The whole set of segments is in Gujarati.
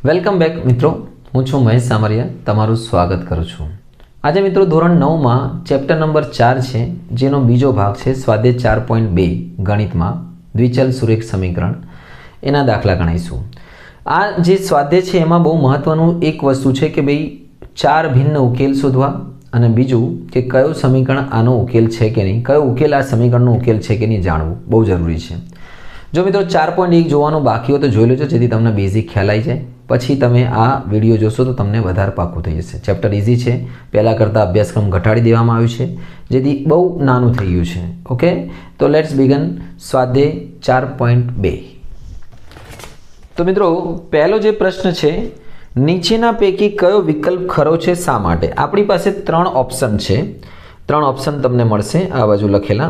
વેલકમ બેક મિત્રો, હું છું મહેશ સામરિયા, તમારું સ્વાગત કરું છું. આજે મિત્રો ધોરણ 9માં ચેપ્ટર નંબર 4 છે, જેનો બીજો ભાગ છે સ્વાધ્યાય 4.2 ગણિતમાં દ્વિચલ સુરેખ સમીકરણ. એના દાખલા ગણાઈશું. આ જે સ્વાધ્યાય છે એમાં બહુ મહત્વનું એક વસ્તુ છે કે ભાઈ 4 ભિન્ન ઉકેલ શોધવા, અને બીજું કે કયો સમીકરણ આનો ઉકેલ છે કે નહીં, કયો ઉકેલ આ સમીકરણનો ઉકેલ છે કે નહીં જાણવું બહુ જરૂરી છે. જો મિત્રો 4.1 જોવાનું બાકી હોય તો જોઈ લેજો, જેથી તમને બેઝિક ખ્યાલ આવી જાય. પછી તમે આ વિડીયો જોશો તો તમને વધારે પાકું થઈ જશે. ચેપ્ટર ઇઝી છે, પહેલાં કરતાં અભ્યાસક્રમ ઘટાડી દેવામાં આવ્યું છે, જેથી બહુ નાનું થઈ ગયું છે. ઓકે, તો લેટ્સ બિગન સ્વાધ્યાય 4.2. તો મિત્રો પહેલો જે પ્રશ્ન છે, નીચેના પૈકી કયો વિકલ્પ ખરો છે, શા માટે? આપણી પાસે 3 ઓપ્શન છે. 3 ઓપ્શન તમને મળશે આ બાજુ લખેલા.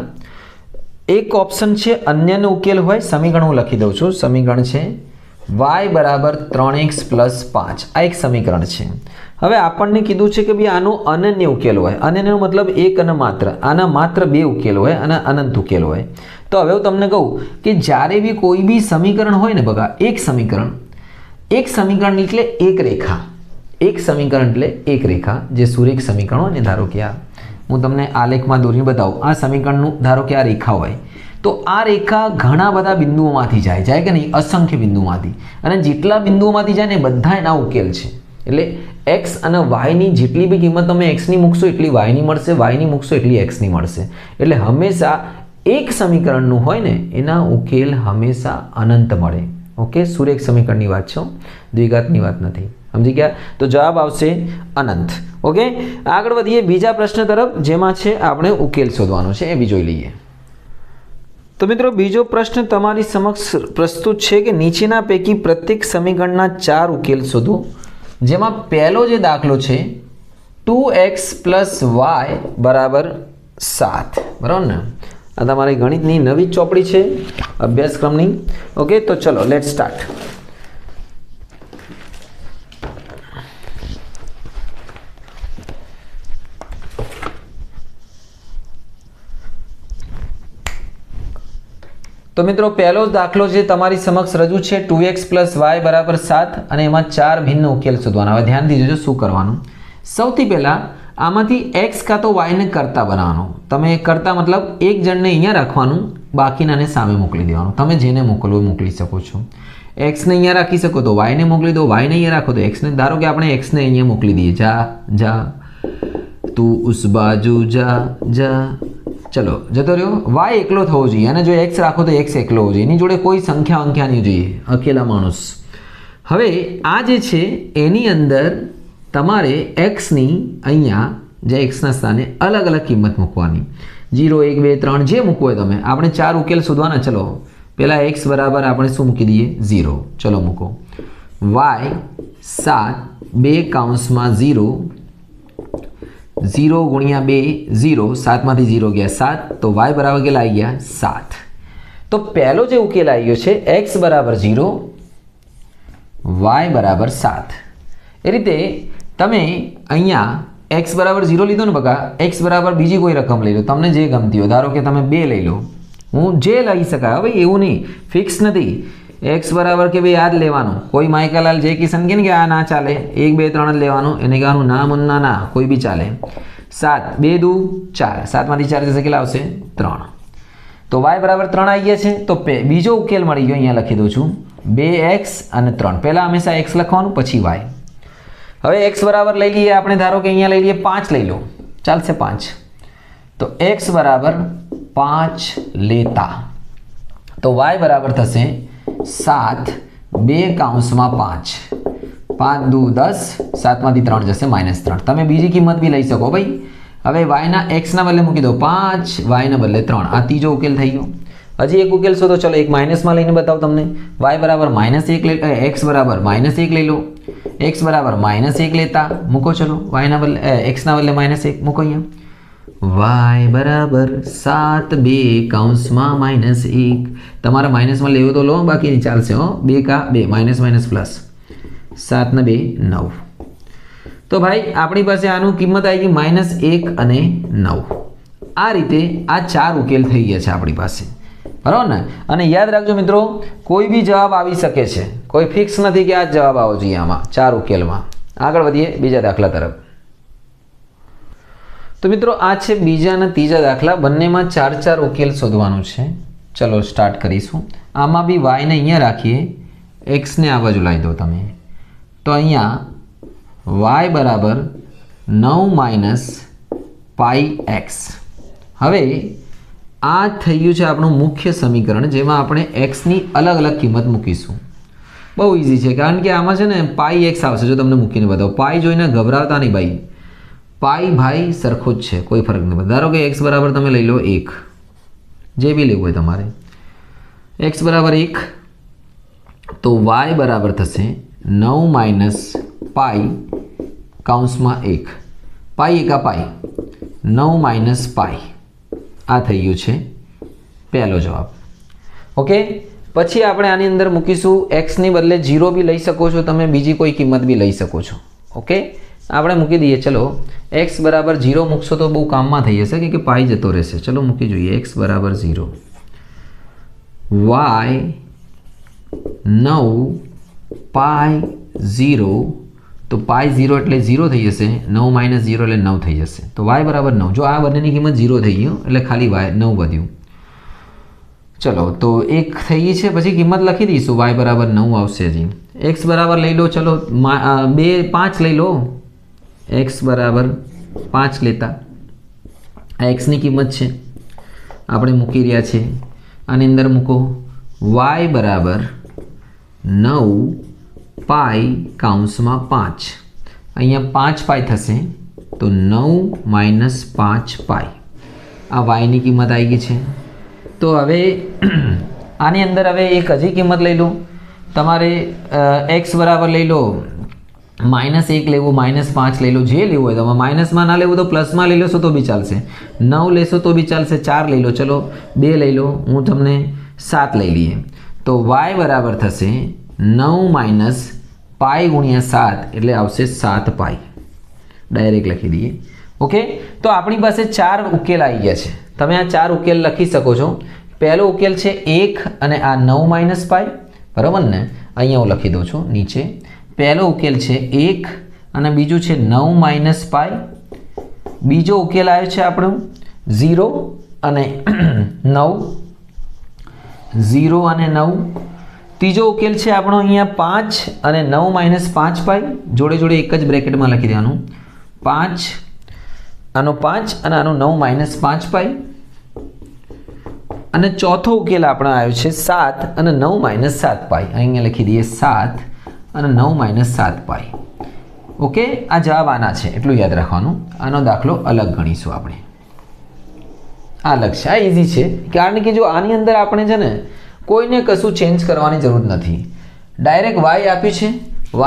એક ઓપ્શન છે અન્યનો ઉકેલ હોય. સમીકરણ હું લખી દઉં છું. સમીકરણ છે y બરાબર 3x + 5. આ એક સમીકરણ છે. હવે આપણને કીધું છે કે ભાઈ આનો અનન્ય ઉકેલ હોય. અનન્યનો મતલબ એક અને માત્ર. આના માત્ર 2 ઉકેલ હોય અને અનંત ઉકેલ હોય. તો હવે હું તમને કહું કે જ્યારે બી કોઈ બી સમીકરણ હોય ને, બઘા એક સમીકરણ એટલે એક રેખા. એક સમીકરણ એટલે એક રેખા, જે સુરેખ સમીકરણ હોય ને, ધારો કે આ હું તમને આલેખમાં દોરીને બતાવું. આ સમીકરણનું ધારો કે આ રેખા હોય, તો આ રેખા ઘણા બધા બિંદુઓમાંથી જાય કે નહીં? અસંખ્ય બિંદુઓમાંથી. અને જેટલા બિંદુઓમાંથી જાય ને બધા એના ઉકેલ છે. એટલે x અને y ની જેટલી બી કિંમત તમે x ની મૂકશો એટલી y ની મળશે, y ની મૂકશો એટલી x ની મળશે. એટલે હંમેશા એક સમીકરણનું હોય ને એના ઉકેલ હંમેશા અનંત મળે. ઓકે, સુરેખ સમીકરણની વાત છે, દ્વિઘાતની વાત નથી. સમજી ગયા? તો જવાબ આવશે અનંત. ઓકે, આગળ વધીએ બીજા પ્રશ્ન તરફ, જેમાં છે આપણે ઉકેલ શોધવાનો છે, એ બી જોઈ લઈએ. તો મિત્રો બીજો પ્રશ્ન તમારી સમક્ષ પ્રસ્તુત છે કે નીચેના પૈકી પ્રત્યેક સમીકરણના 4 ઉકેલ શોધો. જેમાં પહેલો જે દાખલો છે 2x + y બરાબર 7. બરાબર ને? આ તમારી ગણિતની નવી ચોપડી છે અભ્યાસક્રમની. ઓકે, તો ચલો લેટ સ્ટાર્ટ. તો મિત્રો પહેલો દાખલો જે તમારી સમક્ષ રજૂ છે 2x + y બરાબર 7, અને એમાં 4 ભિન્ન ઉકેલ શોધવાના. હવે ધ્યાનથી જોજો શું કરવાનું. સૌથી પહેલાં આમાંથી x કાં તો y ને કરતા બનાવવાનો. તમે કરતા મતલબ એક જણને અહીંયા રાખવાનું, બાકીનાને સામે મોકલી દેવાનું. તમે જેને મોકલવું મોકલી શકો છો. x ને અહીંયા રાખી શકો તો y ને મોકલી દો, y ને અહીંયા રાખો તો x ને. ધારો કે આપણે x ને અહીંયા મોકલી દઈએ, જા જા તું ઉસ બાજુ જા જા. ચલો જતો રહ્યો. y એકલો થવો જોઈએ, અને જો x રાખો તો x એકલો હોવો જોઈએ. એની જોડે કોઈ સંખ્યા નહીં જોઈએ, અકેલા માણસ. હવે આ જે છે એની અંદર તમારે xની અહીંયા જે xના સ્થાને અલગ અલગ કિંમત મૂકવાની. 0 1 2 3 જે મૂકવું હોય તમે. આપણે 4 ઉકેલ શોધવાના. ચલો પહેલાં x બરાબર આપણે શું મૂકી દઈએ? 0. ચલો મૂકો. y 7 2 કૌંસમાં 0 0 × 2 0, 7 માંથી 0 ગયા 7, તો y બરાબર કેટલા આવી ગયા? 7. તો પહેલો જે ઉકેલ આવી ગયો છે x બરાબર 0, y બરાબર 7. એ રીતે તમે અહીંયા x બરાબર 0 લીધો ને બકા, x બરાબર બીજી કોઈ રકમ લઈ લો, તમને જે ગમતી હોય. ધારો કે તમે 2 લઈ લો, હું જે લઈ શકાય. હવે એવું નહીં, ફિક્સ નથી. x બરાબર કે ભાઈ આ જ લેવાનું. કોઈ માઇકાલાલ જે કિશન કે આ ના ચાલે, 1 2 3 જ લેવાનું. એને કહેવાનું ના મુન્ના ના, કોઈ બી ચાલે. 7 2 2 4, 7 માંથી 4 જશે કેટલા આવશે? 3. તો y બરાબર 3 આવી ગયા છે. તો બીજો ઉકેલ મળી ગયો, અહીંયા લખી દઉં છું 2x અને 3. પહેલાં હંમેશા x લખવાનું, પછી y. હવે x બરાબર લઈ લઈએ આપણે. ધારો કે અહીંયા લઈ લઈએ 5 લઈ લો, ચાલશે 5. તો x બરાબર 5 લેતા, તો y બરાબર થશે 7 2 કૌંસમાં 5, 5 2 10, 7 માંથી 3 જશે -3. તમે બીજી કિંમત બી લઈ શકો ભાઈ. હવે y ના x ના બદલે મૂકી દો 5, y ના બદલે 3. આ ત્રીજો ઉકેલ થઈ ગયો. હજી એક ઉકેલ શોધો. ચલો એક માઇનસમાં લઈને બતાવું તમને. y બરાબર -1 લઈ, x બરાબર -1 લઈ લો. x બરાબર -1 લેતા મૂકો. ચલો y ના બદલે x ના બદલે -1 મૂકો અહીંયા. y બરાબર 7 2 કૌંસમાં -1. તમારે માઇનસમાં લેવો તો લો, બાકી નહીં ચાલશે. 2 કા 2, -+. 7 ને 2 9. તો ભાઈ આપણી પાસે આનું કિંમત આવી ગઈ -1 અને 9. આ રીતે આ 4 ઉકેલ થઈ ગયા છે આપણી પાસે. બરાબર ને? અને યાદ રાખજો મિત્રો, કોઈ બી જવાબ આવી શકે છે. કોઈ ફિક્સ નથી કે આ જ જવાબ આવવો જોઈએ આમાં 4 ઉકેલમાં. આગળ વધીએ બીજા દાખલા તરફ. તો મિત્રો આ છે બીજા અને ત્રીજા દાખલા, બંનેમાં 4 ઉકેલ શોધવાનું છે. ચલો સ્ટાર્ટ કરીશું. આમાં બી વાયને અહીંયા રાખીએ, એક્સને આ બાજુ લાવી દો તમે. તો અહીંયા વાય બરાબર 9 - πx. હવે આ થઈ ગયું છે આપણું મુખ્ય સમીકરણ, જેમાં આપણે એક્સની અલગ અલગ કિંમત મૂકીશું. બહુ ઇઝી છે, કારણ કે આમાં છે ને πx આવશે. જો તમને મૂકીને બતાવો, પાઈ જોઈને ગભરાવતા નહીં ભાઈ. પાઈ ભાઈ સરખો જ છે, કોઈ ફરક નહીં પડે. ધારો કે x બરાબર તમે લઈ લો 1, જે બી લેવું હોય તમારે. x બરાબર 1, તો y બરાબર થશે 9 - π કૌંસમાં 1. પાઈ એકા પાઈ, 9 - π. આ થઈ ગયું છે પહેલો જવાબ. ઓકે, પછી આપણે આની અંદર મૂકીશું એક્સની બદલે 0 બી લઈ શકો છો તમે, બીજી કોઈ કિંમત બી લઈ શકો છો. ઓકે, આપણે મૂકી દઈએ. ચલો x બરાબર 0 મૂકશો તો બહુ કામમાં થઈ જશે કે પાઈ જતો રહેશે. ચલો મૂકી જોઈએ. x બરાબર 0, y 9 π 0, તો પાઈ 0 એટલે 0 થઈ જશે, 9 - 0 એટલે 9 થઈ જશે. તો y બરાબર 9. જો આ બંનેની કિંમત 0 થઈ ગયું એટલે ખાલી y 9 વધ્યું. ચલો તો 1 થઈ ગઈ છે, પછી કિંમત લખી દઈશું. y બરાબર 9 આવશે. હજી x બરાબર લઈ લો. ચલો 5 લઈ લો. x બરાબર 5 લેતા, આ xની કિંમત છે, આપણે મૂકી રહ્યા છે. આની અંદર મૂકો y બરાબર 9 π કૌંસમાં 5. અહીંયા 5 પાઈ થશે, તો 9 - 5 પાઈ. આ y ની કિંમત આવી ગઈ છે. તો હવે આની અંદર હવે એક હજી કિંમત લઈ લો. તમારે x બરાબર લઈ લો -1 લેવું, -5 લઈ લો, જે લેવું હોય. તમે માઇનસમાં ના લેવું તો પ્લસમાં લઈ લેશો તો બી ચાલશે. 9 લેશો તો બી ચાલશે. 4 લઈ લો. ચલો 2 લઈ લો, હું તમને 7 લઈ લઈએ. તો y બરાબર થશે 9 - π × 7, એટલે આવશે 7 પાઈ. ડાયરેક્ટ લખી દઈએ. ઓકે, તો આપણી પાસે 4 ઉકેલ આવી ગયા છે. તમે આ 4 ઉકેલ લખી શકો છો. પહેલો ઉકેલ છે 1 અને આ 9 - π, બરાબર ને? અહીંયા હું લખી દઉં છું નીચે. પહેલો ઉકેલ છે 1 અને બીજું છે 9 - π. બીજો ઉકેલ આવ્યો છે આપણો 0 અને 9, 0 અને 9. ત્રીજો ઉકેલ છે આપણો અહીંયા 5 અને 9 - 5 પાઈ. જોડે જોડે એક જ બ્રેકેટમાં લખી દેવાનું. 5, આનો 5 અને આનો 9 - 5 પાઈ. અને ચોથો ઉકેલ આપણો આવ્યો છે 7 અને 9 - 7 પાઈ. અહીંયા લખી દઈએ 7 અને 9 - 7 પાઈ. ઓકે, આ જવાબ આના છે, એટલું યાદ રાખવાનું. આનો દાખલો અલગ ગણીશું આપણે. આ અલગ છે, આ ઇઝી છે, કારણ કે જો આની અંદર આપણે છે ને કોઈને કશું ચેન્જ કરવાની જરૂર નથી. ડાયરેક્ટ y આપ્યું છે,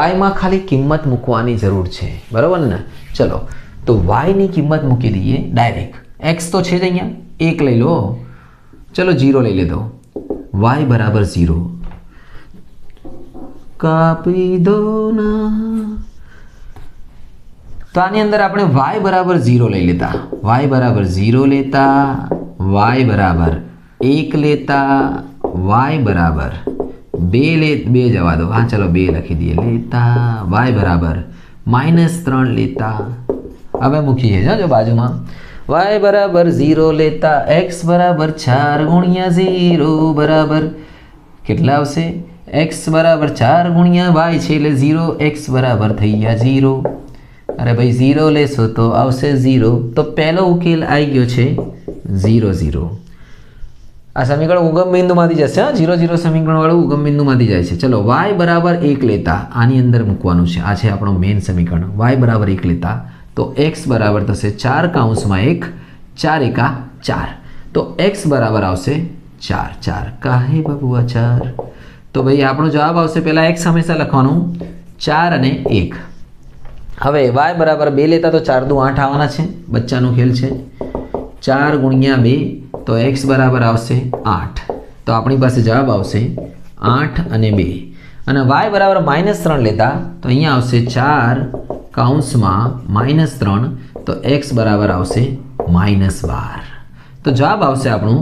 y માં ખાલી કિંમત મૂકવાની જરૂર છે, બરાબર ને? ચલો તો y ની કિંમત મૂકી દઈએ ડાયરેક્ટ. x તો છે જ અહીંયા, 1 લઈ લો. ચલો 0 લઈ લેતો. y બરાબર 0. કાપી દો ના. તો આની અંદર આપણે y બરાબર 0 લઈ લેતા. y બરાબર 0 લેતા, y બરાબર 1 લેતા, y બરાબર 2 જવા દો. હા ચલો 2 લખી દઈએ. લેતા y બરાબર -3 લેતા. હવે મૂકીએ જો બાજુમાં. y બરાબર 0 લેતા, x બરાબર 4 × 0 બરાબર કેટલા આવશે? x બરાબર 4 × y છે એટલે 0, x બરાબર થઈ ગયા 0. અરે ભાઈ 0 લેશો તો આવશે 0. તો પહેલો ઉકેલ આવી ગયો છે 0 0. આ સમીકરણ ઉગમ બિંદુમાંથી જશે. 0 0 સમીકરણવાળું ઉગમ બિંદુમાંથી જાય છે. ચલો y બરાબર 1 લેતા આની અંદર મૂકવાનું છે. આ છે આપણો મેઇન સમીકરણ. y બરાબર 1 લેતા તો x બરાબર થશે 4 કૌંસમાં 1, 4 એકા 4. તો x બરાબર આવશે 4. 4 કાહે બબુઆ 4. તો ભાઈ આપણો જવાબ આવશે, પહેલાં x હંમેશા લખવાનું, 4 અને 1. હવે y બરાબર 2 લેતા તો 4 દુ 8 આવવાના છે, બચ્ચાનો ખેલ છે. 4 × 2 તો x બરાબર આવશે 8. તો આપણી પાસે જવાબ આવશે 8 અને 2. અને y બરાબર -3 લેતા તો અહીંયા આવશે 4 કૌંસમાં -3, તો x બરાબર આવશે -12. તો જવાબ આવશે આપણું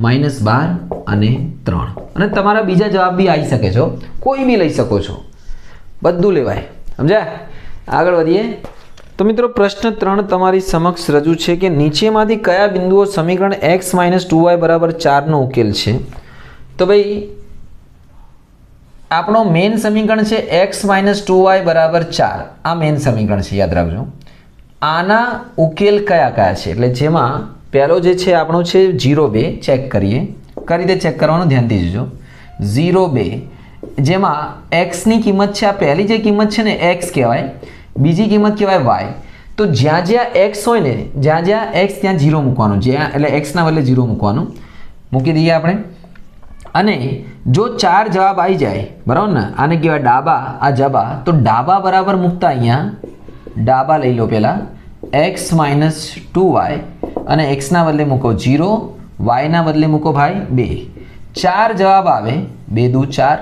-12 અને 3. અને તમારા બીજા જવાબ બી આવી શકે છો, કોઈ બી લઈ શકો છો, બધું લેવાય. સમજ્યા? આગળ વધીએ. તો મિત્રો પ્રશ્ન 3 તમારી સમક્ષ રજૂ છે કે નીચેમાંથી કયા બિંદુઓ સમીકરણ x - 2y = 4 નો ઉકેલ છે? તો ભાઈ આપણો મેઇન સમીકરણ છે x - 2y = 4. આ મેઇન સમીકરણ છે, યાદ રાખજો. આના ઉકેલ કયા કયા છે? એટલે જેમાં પહેલો જે છે આપણો છે 0, 2. ચેક કરીએ, કઈ રીતે ચેક કરવાનું ધ્યાનથી જોજો. 0, 2 જેમાં x ની કિંમત છે, આ પહેલી જે કિંમત છે ને x કહેવાય, બીજી કિંમત કહેવાય y. તો જ્યાં જ્યાં x હોય ને, જ્યાં જ્યાં x ત્યાં 0 મૂકવાનું, જ્યાં એટલે x ના બદલે 0 મૂકવાનું, મૂકી દઈએ આપણે. અને જો 4 જવાબ આવી જાય, બરાબર ને, આને કહેવાય ડાબા, આ જબા, તો ડાબા બરાબર મૂકતા અહીંયા ડાબા લઈ લો પહેલાં x - 2y અને x ના બદલે મૂકો 0, y ના બદલે મૂકો ભાઈ 2. 4 જવાબ આવે, 2 દુ 4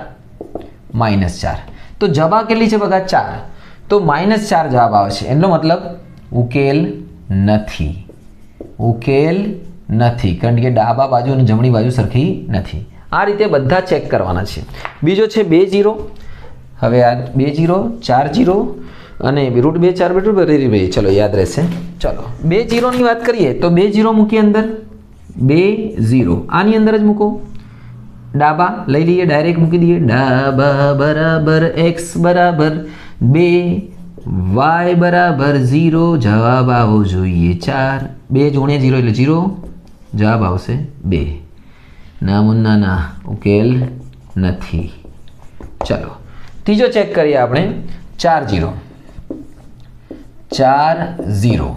-4. તો જબા કેટલી છે બગા? 4. તો -4 જવાબ આવે છે. એનો મતલબ ઉકેલ નથી, ઉકેલ નથી, કારણ કે ડાબા બાજુ અને જમણી બાજુ સરખી નથી. આ રીતે બધા ચેક કરવાના છે. બીજો છે 2 0. હવે આ 2 0, 4 0 અને √2 4 2 ચલો યાદ રહેશે. ચલો 2 0 ની વાત કરીએ તો 2 0 મૂકીએ અંદર, 2 0 આની અંદર જ મૂકો. ડાબા લઈ લઈએ, ડાયરેક્ટ મૂકી દઈએ. ડાબા બરાબર x બરાબર 2, y બરાબર 0, જવાબ આવવો જોઈએ 4. 2 × 0 એટલે 0, જવાબ આવશે 2. ના મુન્ના ના, ઉકેલ નથી. ચલો ત્રીજો ચેક કરીએ આપણે. 4 0, 4 0.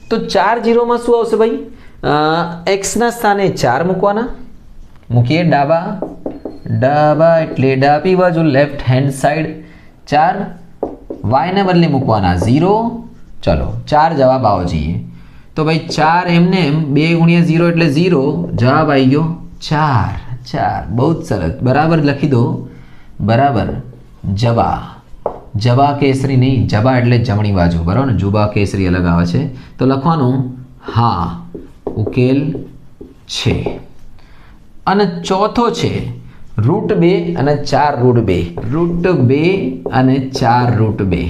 તો 4 0 માં શું આવશે ભાઈ? x ના સ્થાને 4 મૂકવાના, મૂકીએ ડાબા, ડાબા એટલે ડાબી બાજુ લેફ્ટ હેન્ડ સાઈડ 4, y ને બદલે મૂકવાના 0. ચલો 4 જવાબ આવો જોઈએ. તો ભાઈ 4 એમને એમ 2 × 0 એટલે 0, જવાબ આવી ગયો 4. 4 બહુ જ સરસ, બરાબર લખી દો. બરાબર જબા, જબા કેસરી નહીં, જબા એટલે જમણી બાજુ, બરાબર ને, જુબા કેસરી અલગ આવે છે. તો લખવાનું હા, ઉકેલ છે. અને ચોથો છે √2 અને 4 √2, √2 અને 4 √2.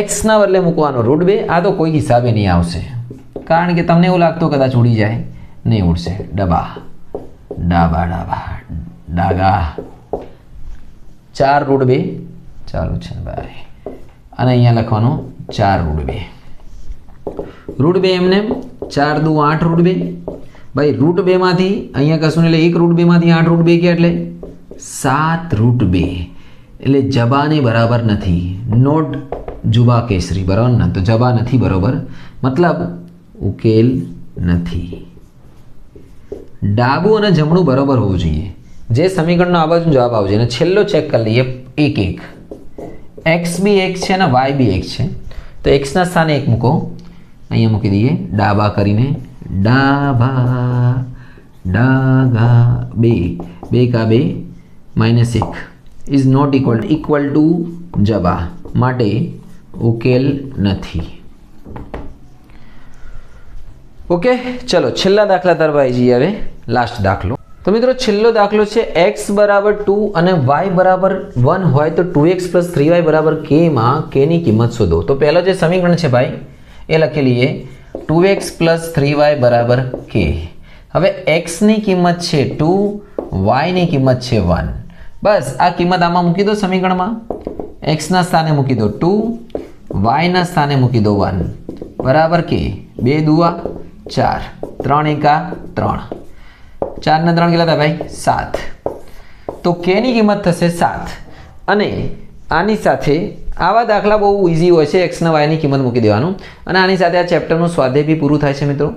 x ના બદલે મૂકવાનો √2. આ તો કોઈ હિસાબે નહીં આવશે, કારણ કે તમને એવું લાગતું કદાચ ઉડી જાય, નહીં ઉડશે. ડબા, ડાબા ડાબા ડાગા 4 √2 ચાલુ છે ભાઈ. અને અહીંયા લખવાનું 4 √2 એમને 4 દુ 8 √2. ભાઈ √2 માંથી અહીંયા કશું નહીં, એટલે 1 √2 માંથી 8 √2 કે એટલે 7 √2. એટલે જબાને બરાબર નથી, નોટ જુબા કેસરી, બરાબર ને. તો જબા નથી બરાબર, મતલબ ઉકેલ નથી. ડાબું અને જમણું બરાબર હોવું જોઈએ. જે સમીકરણનો આ બાજુ જવાબ આવશે. અને છેલ્લો ચેક કરી લઈએ 1 1. x બી 1 છે અને y બી 1 છે. તો x ના સ્થાને 1 મૂકો, અહીંયા મૂકી દઈએ ડાબા કરીને. ડાબા ડાગા 2, 2 કા 2 -1 ઇઝ નોટ ઇક્વલ ટુ જબા, માટે ઉકેલ નથી. ઓકે, ચલો છેલ્લા દાખલા તરફ આવી જઈએ. હવે લાસ્ટ દાખલો. તો મિત્રો છેલ્લો દાખલો છે x બરાબર 2 અને y બરાબર 1 હોય તો 2x + 3y બરાબર k માં k ની કિંમત શોધો. તો પહેલો જે સમીકરણ છે ભાઈ એ લખી લઈએ, 2x + 3y બરાબર k. હવે x ની કિંમત છે 2, y ની કિંમત છે 1. બસ આ કિંમત આમાં મૂકી દો સમીકરણમાં. x ના સ્થાને મૂકી દો 2, y ના સ્થાને મૂકી દો 1 બરાબર k. 2 દુઆ 4, 3 એકા 3, 4 ને 3 કેટલા થાય ભાઈ? 7. તો k ની કિંમત થશે 7. અને આની સાથે આવા દાખલા બહુ ઇઝી હોય છે, x અને y ની કિંમત મૂકી દેવાનું. અને આની સાથે આ ચેપ્ટરનું સ્વાધ્યાય બી પૂરું થાય છે મિત્રો.